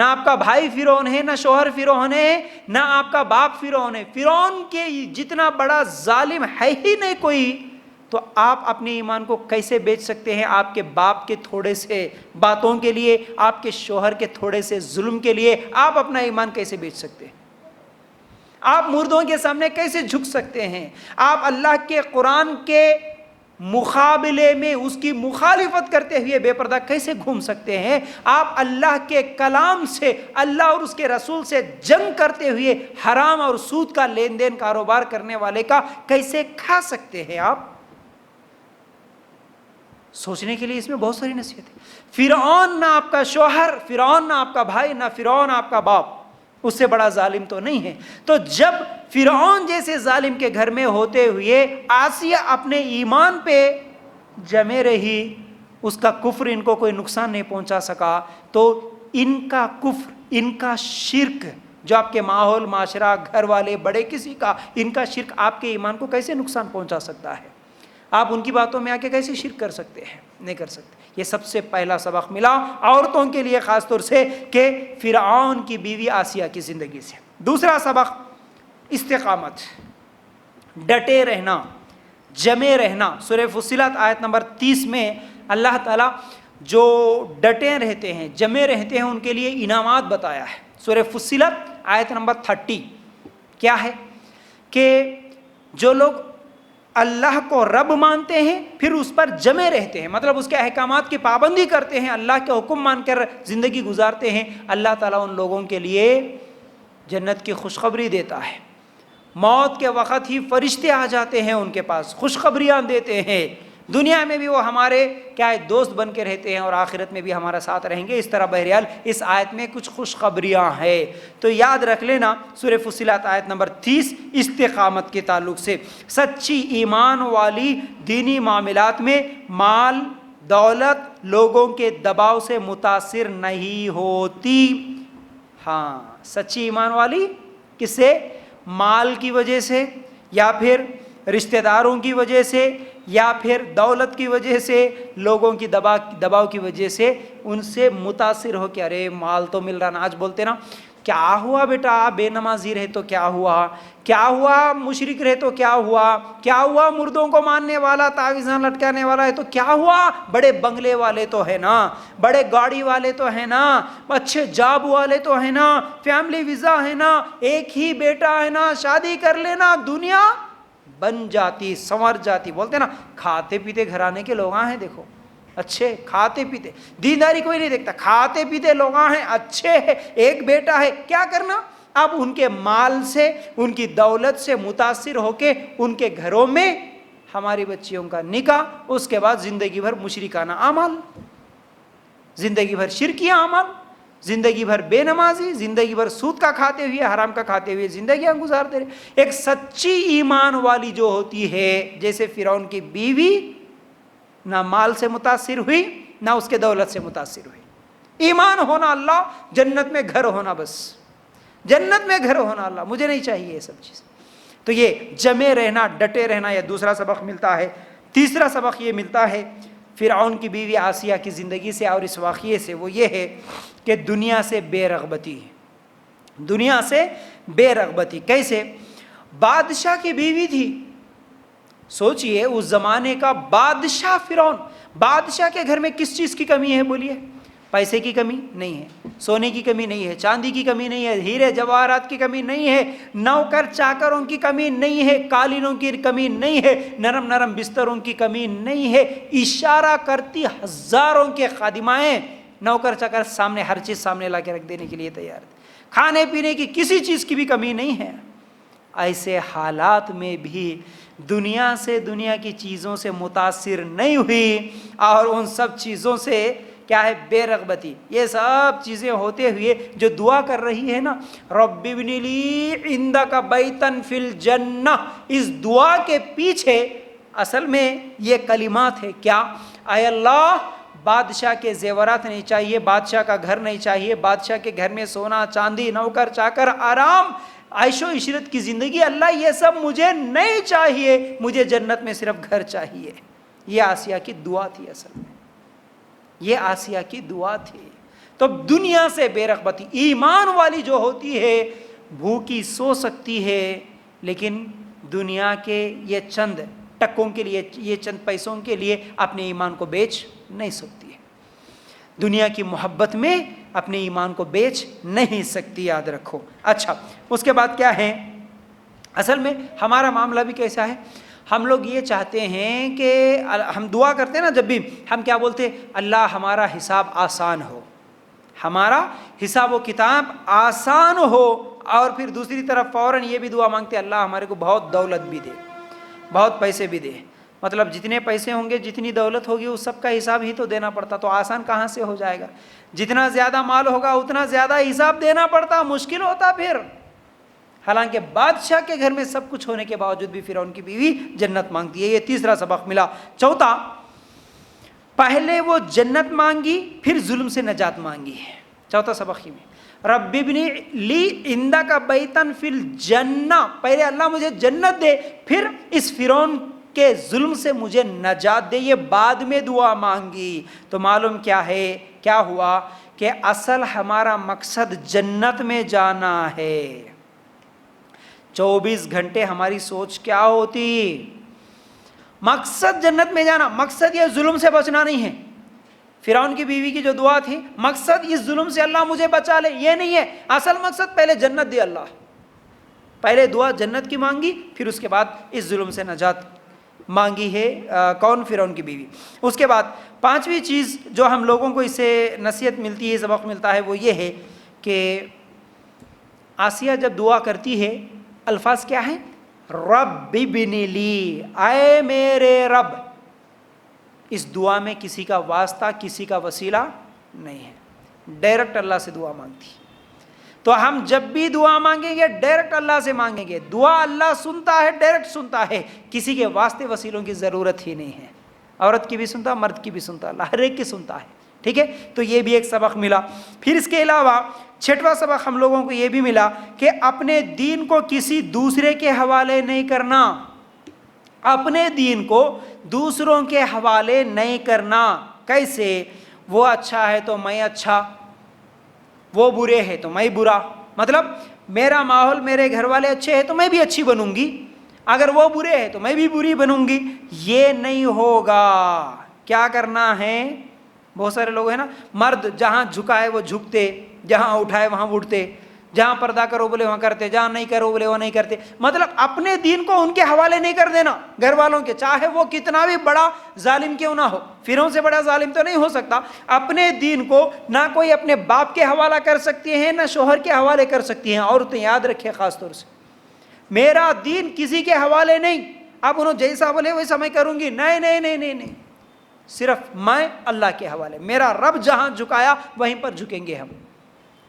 نہ آپ کا بھائی فرعون ہے، نہ شوہر فرعون ہے، نہ آپ کا باپ فرعون ہے. فرعون کے جتنا بڑا ظالم ہے ہی نہیں کوئی. تو آپ اپنے ایمان کو کیسے بیچ سکتے ہیں آپ کے باپ کے تھوڑے سے باتوں کے لیے، آپ کے شوہر کے تھوڑے سے ظلم کے لیے آپ اپنا ایمان کیسے بیچ سکتے ہیں؟ آپ مردوں کے سامنے کیسے جھک سکتے ہیں؟ آپ اللہ کے قرآن کے مقابلے میں اس کی مخالفت کرتے ہوئے بے پردہ کیسے گھوم سکتے ہیں؟ آپ اللہ کے کلام سے، اللہ اور اس کے رسول سے جنگ کرتے ہوئے حرام اور سود کا لین دین کاروبار کرنے والے کا کیسے کھا سکتے ہیں؟ آپ سوچنے کے لیے اس میں بہت ساری نصیحت ہے. فرعون نہ آپ کا شوہر، فرعون نہ آپ کا بھائی، نہ فرعون آپ کا باپ، اس سے بڑا ظالم تو نہیں ہے. تو جب فرعون جیسے ظالم کے گھر میں ہوتے ہوئے آسیہ اپنے ایمان پہ جمے رہی، اس کا کفر ان کو کوئی نقصان نہیں پہنچا سکا، تو ان کا کفر، ان کا شرک، جو آپ کے ماحول، معاشرہ، گھر والے، بڑے کسی کا، ان کا شرک آپ کے ایمان کو کیسے نقصان پہنچا سکتا ہے؟ آپ ان کی باتوں میں آ کے کیسے شرک کر سکتے ہیں؟ نہیں کر سکتے. یہ سب سے پہلا سبق ملا عورتوں کے لیے خاص طور سے کہ فرعون کی بیوی آسیہ کی زندگی سے. دوسرا سبق استقامت، ڈٹے رہنا، جمے رہنا. سورہ فصلت آیت نمبر 30 میں اللہ تعالیٰ جو ڈٹے رہتے ہیں، جمے رہتے ہیں، ان کے لیے انعامات بتایا ہے. سورہ فصلت آیت نمبر 30 کیا ہے کہ جو لوگ اللہ کو رب مانتے ہیں پھر اس پر جمے رہتے ہیں، مطلب اس کے احکامات کی پابندی کرتے ہیں، اللہ کے حکم مان کر زندگی گزارتے ہیں، اللہ تعالیٰ ان لوگوں کے لیے جنت کی خوشخبری دیتا ہے. موت کے وقت ہی فرشتے آ جاتے ہیں ان کے پاس، خوشخبریاں دیتے ہیں. دنیا میں بھی وہ ہمارے کیا ہے دوست بن کے رہتے ہیں اور آخرت میں بھی ہمارا ساتھ رہیں گے. اس طرح بہرحال اس آیت میں کچھ خوشخبریاں ہیں. تو یاد رکھ لینا سورہ فصلت آیت نمبر 30 استقامت کے تعلق سے. سچی ایمان والی دینی معاملات میں مال دولت لوگوں کے دباؤ سے متاثر نہیں ہوتی. ہاں، سچی ایمان والی کس سے؟ مال کی وجہ سے، یا پھر رشتہ داروں کی وجہ سے، یا پھر دولت کی وجہ سے، لوگوں کی دباؤ کی وجہ سے ان سے متاثر ہو کہ ارے مال تو مل رہا نا. آج بولتے نا کیا ہوا بیٹا، بے نمازی رہے تو کیا ہوا، کیا ہوا مشرک رہے تو کیا ہوا، کیا ہوا مردوں کو ماننے والا، تعویذاں لٹکانے والا ہے تو کیا ہوا، بڑے بنگلے والے تو ہے نا، بڑے گاڑی والے تو ہے نا، اچھے جاب والے تو ہے نا، فیملی ویزا ہے نا، ایک ہی بیٹا ہے نا، شادی کر لینا، دنیا بن جاتی، سنور جاتی. بولتے نا کھاتے پیتے گھرانے کے لوگ ہیں، دیکھو اچھے کھاتے پیتے، دینداری کوئی نہیں دیکھتا، کھاتے پیتے لوگ ہیں، اچھے ہیں، ایک بیٹا ہے. کیا کرنا؟ اب ان کے مال سے، ان کی دولت سے متاثر ہو کے ان کے گھروں میں ہماری بچیوں کا نکاح، اس کے بعد زندگی بھر مشرکانہ اعمال، زندگی بھر شرکیہ اعمال، زندگی بھر بے نمازی، زندگی بھر سود کا کھاتے ہوئے، حرام کا کھاتے ہوئے زندگیاں گزارتے رہے. ایک سچی ایمان والی جو ہوتی ہے، جیسے فرعون کی بیوی نہ مال سے متاثر ہوئی نہ اس کے دولت سے متاثر ہوئی. ایمان ہونا اللہ، جنت میں گھر ہونا، بس جنت میں گھر ہونا اللہ، مجھے نہیں چاہیے یہ سب چیز. تو یہ جمے رہنا، ڈٹے رہنا، یہ دوسرا سبق ملتا ہے. تیسرا سبق یہ ملتا ہے فرعون کی بیوی آسیہ کی زندگی سے اور اس واقعے سے، وہ یہ ہے کہ دنیا سے بے رغبتی. دنیا سے بے رغبتی کیسے؟ بادشاہ کی بیوی تھی. سوچئے اس زمانے کا بادشاہ فرعون، بادشاہ کے گھر میں کس چیز کی کمی ہے؟ بولیے. پیسے کی کمی نہیں ہے، سونے کی کمی نہیں ہے، چاندی کی کمی نہیں ہے، ہیرے جواہرات کی کمی نہیں ہے، نوکر چاکروں کی کمی نہیں ہے، قالینوں کی کمی نہیں ہے، نرم نرم بستروں کی کمی نہیں ہے. اشارہ کرتی ہزاروں کے خادمائیں، نوکر چاکر سامنے، ہر چیز سامنے لا کے رکھ دینے کے لیے تیار تھے. کھانے پینے کی کسی چیز کی بھی کمی نہیں ہے. ایسے حالات میں بھی دنیا سے، دنیا کی چیزوں سے متاثر نہیں ہوئی اور ان سب چیزوں سے کیا ہے؟ بے رغبتی. یہ سب چیزیں ہوتے ہوئے جو دعا کر رہی ہے نا، رب ابن لی عندک بیتا فی الجنہ، اس دعا کے پیچھے اصل میں یہ کلمات ہے. کیا؟ اے اللہ، بادشاہ کے زیورات نہیں چاہیے، بادشاہ کا گھر نہیں چاہیے، بادشاہ کے گھر میں سونا چاندی، نوکر چاکر، آرام، عیش و عشرت کی زندگی، اللہ یہ سب مجھے نہیں چاہیے، مجھے جنت میں صرف گھر چاہیے. یہ آسیہ کی دعا تھی. اصل میں یہ آسیہ کی دعا تھی. تو دنیا سے بے رغبتی. ایمان والی جو ہوتی ہے بھوکی سو سکتی ہے لیکن دنیا کے یہ چند ٹکوں کے لیے, یہ چند پیسوں کے لیے اپنے ایمان کو بیچ نہیں سکتی ہے. دنیا کی محبت میں اپنے ایمان کو بیچ نہیں سکتی, یاد رکھو. اچھا, اس کے بعد کیا ہے؟ اصل میں ہمارا معاملہ بھی کیسا ہے؟ ہم لوگ یہ چاہتے ہیں کہ ہم دعا کرتے ہیں نا, جب بھی ہم کیا بولتے ہیں؟ اللہ ہمارا حساب آسان ہو, ہمارا حساب و کتاب آسان ہو. اور پھر دوسری طرف فوراً یہ بھی دعا مانگتے ہیں اللہ ہمارے کو بہت دولت بھی دے, بہت پیسے بھی دے. مطلب جتنے پیسے ہوں گے, جتنی دولت ہوگی, اس سب کا حساب ہی تو دینا پڑتا, تو آسان کہاں سے ہو جائے گا؟ جتنا زیادہ مال ہوگا اتنا زیادہ حساب دینا پڑتا, مشکل ہوتا پھر. حالانکہ بادشاہ کے گھر میں سب کچھ ہونے کے باوجود بھی فرعون کی بیوی جنت مانگتی ہے. یہ تیسرا سبق ملا. چوتھا, پہلے وہ جنت مانگی پھر ظلم سے نجات مانگی ہے. چوتھا سبق ہی میں رب ابنی لی عندک بیتا فی الجنہ, پہلے اللہ مجھے جنت دے, پھر اس فرعون کے ظلم سے مجھے نجات دے, یہ بعد میں دعا مانگی. تو معلوم کیا ہے, کیا ہوا کہ اصل ہمارا مقصد جنت میں جانا ہے. 24 گھنٹے ہماری سوچ کیا ہوتی؟ مقصد جنت میں جانا, مقصد یہ ظلم سے بچنا نہیں ہے. فرعون کی بیوی کی جو دعا تھی, مقصد اس ظلم سے اللہ مجھے بچا لے, یہ نہیں ہے. اصل مقصد پہلے جنت دے اللہ. پہلے دعا جنت کی مانگی, پھر اس کے بعد اس ظلم سے نجات مانگی ہے. کون؟ فرعون کی بیوی. اس کے بعد پانچویں چیز جو ہم لوگوں کو اس سے نصیحت ملتی ہے, سبق ملتا ہے, وہ یہ ہے کہ آسیہ جب دعا کرتی ہے, الفاظ کیا ہیں؟ رب ابن لی, اے میرے رب. اس دعا میں کسی کا واسطہ, کسی کا وسیلہ نہیں ہے, ڈائریکٹ اللہ سے دعا مانگتی. تو ہم جب بھی دعا مانگیں گے ڈائریکٹ اللہ سے مانگیں گے. دعا اللہ سنتا ہے, ڈائریکٹ سنتا ہے, کسی کے واسطے وسیلوں کی ضرورت ہی نہیں ہے. عورت کی بھی سنتا, مرد کی بھی سنتا, اللہ ہر ایک کی سنتا ہے. ٹھیک ہے, تو یہ بھی ایک سبق ملا. پھر اس کے علاوہ چھٹواں سبق ہم لوگوں کو یہ بھی ملا کہ اپنے دین کو کسی دوسرے کے حوالے نہیں کرنا. اپنے دین کو دوسروں کے حوالے نہیں کرنا. کیسے؟ وہ اچھا ہے تو میں اچھا, وہ برے ہے تو میں برا. مطلب میرا ماحول, میرے گھر والے اچھے ہیں تو میں بھی اچھی بنوں گی, اگر وہ برے ہیں تو میں بھی بری بنوں گی. یہ نہیں ہوگا. کیا کرنا ہے؟ بہت سارے لوگ ہیں نا, مرد جہاں جھکائے وہ جھکتے, جہاں اٹھائے وہاں اٹھتے, جہاں پردہ کرو بولے وہاں کرتے, جہاں نہیں کرو بولے وہ نہیں کرتے. مطلب اپنے دین کو ان کے حوالے نہیں کر دینا, گھر والوں کے, چاہے وہ کتنا بھی بڑا ظالم کیوں نہ ہو. فرعون سے بڑا ظالم تو نہیں ہو سکتا. اپنے دین کو نہ کوئی اپنے باپ کے حوالہ کر سکتی ہیں, نہ شوہر کے حوالے کر سکتی ہیں. عورتیں یاد رکھیں خاص طور سے, میرا دین کسی کے حوالے نہیں. اب انہوں جیسا بولے ویسا میں کروں گی, نہیں نہیں نہیں نہیں نہیں, صرف میں اللہ کے حوالے. میرا رب جہاں جھکایا وہیں پر جھکیں گے ہم,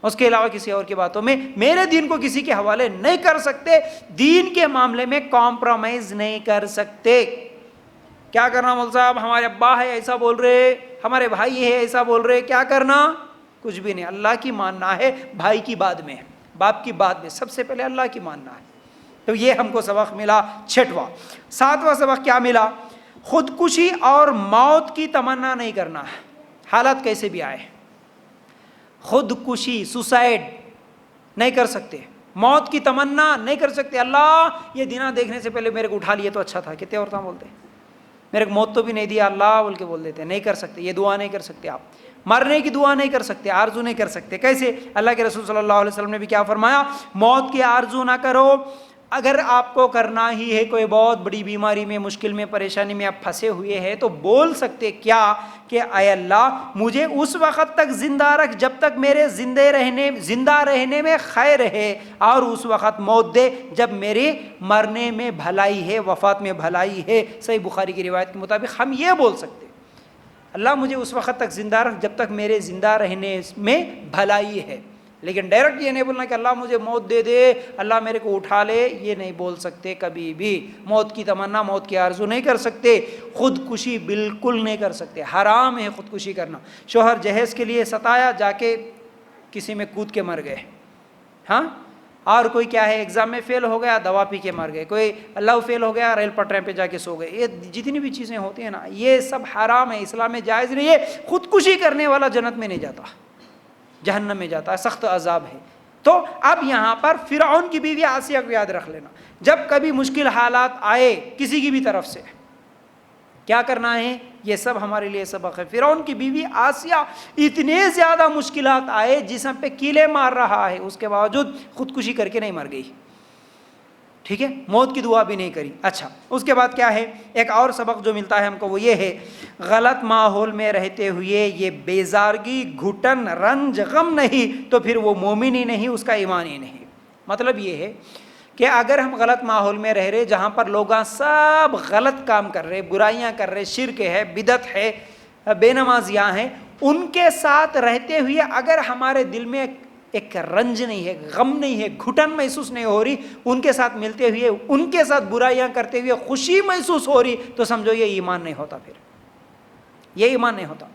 اس کے علاوہ کسی اور کی باتوں میں میرے دین کو کسی کے حوالے نہیں کر سکتے. دین کے معاملے میں کمپرومائز نہیں کر سکتے. کیا کرنا مول صاحب؟ ہمارے ابا ہے ایسا بول رہے, ہمارے بھائی ہے ایسا بول رہے, کیا کرنا؟ کچھ بھی نہیں. اللہ کی ماننا ہے, بھائی کی بعد میں, باپ کی بعد میں, سب سے پہلے اللہ کی ماننا ہے. تو یہ ہم کو سبق ملا چھٹواں. ساتواں سبق کیا ملا؟ خودکشی اور موت کی تمنا نہیں کرنا, حالت کیسے بھی آئے. خودکشی, سوسائڈ نہیں کر سکتے, موت کی تمنا نہیں کر سکتے. اللہ یہ دینا دیکھنے سے پہلے میرے کو اٹھا لیے تو اچھا تھا, کتنے عورتیں بولتے ہیں, میرے کو موت تو بھی نہیں دیا اللہ بول کے بول دیتے. نہیں کر سکتے, یہ دعا نہیں کر سکتے. آپ مرنے کی دعا نہیں کر سکتے, آرزو نہیں کر سکتے. کیسے؟ اللہ کے رسول صلی اللہ علیہ وسلم نے بھی کیا فرمایا؟ موت کی آرزو نہ کرو. اگر آپ کو کرنا ہی ہے, کوئی بہت بڑی بیماری میں, مشکل میں, پریشانی میں آپ پھنسے ہوئے ہیں, تو بول سکتے کیا کہ اے اللہ مجھے اس وقت تک زندہ رکھ جب تک میرے زندہ رہنے میں خیر ہے, اور اس وقت موت دے جب میرے مرنے میں بھلائی ہے, وفات میں بھلائی ہے. صحیح بخاری کی روایت کے مطابق ہم یہ بول سکتے, اللہ مجھے اس وقت تک زندہ رکھ جب تک میرے زندہ رہنے میں بھلائی ہے. لیکن ڈائریکٹ یہ نہیں بولنا کہ اللہ مجھے موت دے دے, اللہ میرے کو اٹھا لے, یہ نہیں بول سکتے کبھی بھی. موت کی تمنا, موت کی آرزو نہیں کر سکتے. خودکشی بالکل نہیں کر سکتے, حرام ہے خودکشی کرنا. شوہر جہیز کے لیے ستایا, جا کے کسی میں کود کے مر گئے. ہاں, اور کوئی کیا ہے, ایگزام میں فیل ہو گیا, دوا پی کے مر گئے. کوئی اللہ فیل ہو گیا, ریل پٹری پہ جا کے سو گئے. یہ جتنی بھی چیزیں ہوتی ہیں نا, یہ سب حرام ہے, اسلام میں جائز نہیں ہے. خودکشی کرنے والا جنت میں نہیں جاتا. جہنم میں جاتا ہے، سخت عذاب ہے۔ تو اب یہاں پر فرعون کی بیوی آسیہ کو یاد رکھ لینا، جب کبھی مشکل حالات آئے کسی کی بھی طرف سے کیا کرنا ہے، یہ سب ہمارے لیے سبق ہے۔ فرعون کی بیوی آسیہ اتنے زیادہ مشکلات آئے، جسم پہ کیلے مار رہا ہے، اس کے باوجود خودکشی کر کے نہیں مر گئی، ٹھیک ہے، موت کی دعا بھی نہیں کری۔ اچھا، اس کے بعد کیا ہے، ایک اور سبق جو ملتا ہے ہم کو وہ یہ ہے، غلط ماحول میں رہتے ہوئے یہ بیزارگی، گھٹن، رنج، غم نہیں تو پھر وہ مومن ہی نہیں، اس کا ایمان ہی نہیں۔ مطلب یہ ہے کہ اگر ہم غلط ماحول میں رہ رہے، جہاں پر لوگ سب غلط کام کر رہے، برائیاں کر رہے، شرک ہے، بدعت ہے، بے نمازیاں ہیں، ان کے ساتھ رہتے ہوئے اگر ہمارے دل میں ایک رنج نہیں ہے، غم نہیں ہے، گھٹن محسوس نہیں ہو رہی، ان کے ساتھ ملتے ہوئے، ان کے ساتھ برائیاں کرتے ہوئے خوشی محسوس ہو رہی، تو سمجھو یہ ایمان نہیں ہوتا، پھر یہ ایمان نہیں ہوتا۔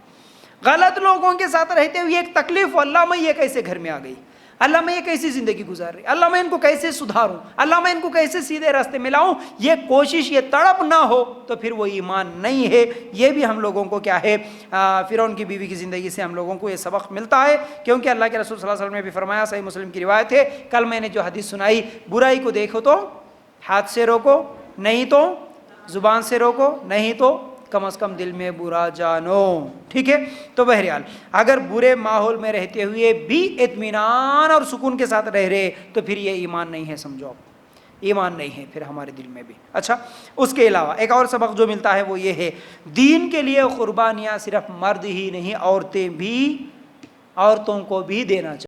غلط لوگوں کے ساتھ رہتے ہوئے ایک تکلیف، اللہ میں یہ کیسے گھر میں آ گئی، اللہ میں یہ کیسی زندگی گزار رہی، اللہ میں ان کو کیسے سدھاروں، اللہ میں ان کو کیسے سیدھے راستے میں لاؤں، یہ کوشش، یہ تڑپ نہ ہو تو پھر وہ ایمان نہیں ہے۔ یہ بھی ہم لوگوں کو کیا ہے، فرعون کی بیوی کی زندگی سے ہم لوگوں کو یہ سبق ملتا ہے، کیونکہ اللہ کے رسول صلی اللہ علیہ وسلم نے بھی فرمایا، صحیح مسلم کی روایت ہے، کل میں نے جو حدیث سنائی، برائی کو دیکھو تو ہاتھ سے روکو، نہیں تو زبان سے روکو، نہیں تو کم از کم دل میں برا جانو، ٹھیک ہے۔ تو بہرحال اگر برے ماحول میں رہتے ہوئے بھی اطمینان اور سکون کے ساتھ رہ رہے تو پھر یہ ایمان نہیں ہے، سمجھو آپ، ایمان نہیں ہے پھر ہمارے دل میں بھی۔ اچھا، اس کے علاوہ ایک اور سبق جو ملتا ہے وہ یہ ہے، دین کے لیے قربانیاں صرف مرد ہی نہیں، عورتوں کو بھی دینا چاہیے۔